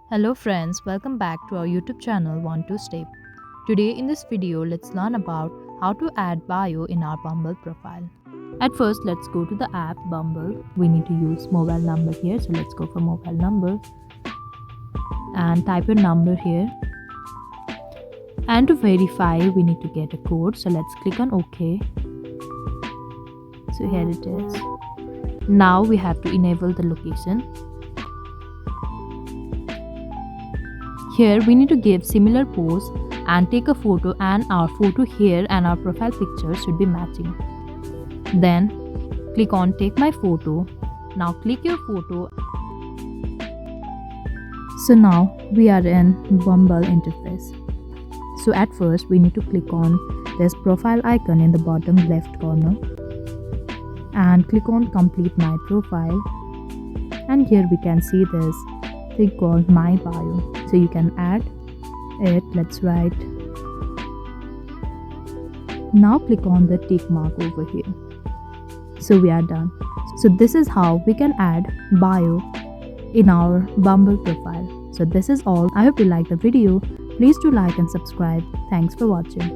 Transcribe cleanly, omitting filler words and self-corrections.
Hello friends, welcome back to our YouTube channel 12 Step. Today in this video, let's learn about how to add bio in our Bumble profile. At first, let's go to the app Bumble. We need to use mobile number here, so let's go for mobile number and type your number here. And to verify, we need to get a code, so let's click on OK. So here it is. Now we have to enable the location. Here we need to give similar pose and take a photo, and our photo here and our profile picture should be matching. Then click on take my photo. Now click your photo. So now we are in Bumble interface. So at first we need to click on this profile icon in the bottom left corner and click on complete my profile, and here we can see this thing called my bio, so you can add it. Let's write. Now click on the tick mark over here. So we are done. So this is how we can add bio in our Bumble profile. So this is all. I hope you liked the video. Please do like and subscribe. Thanks for watching.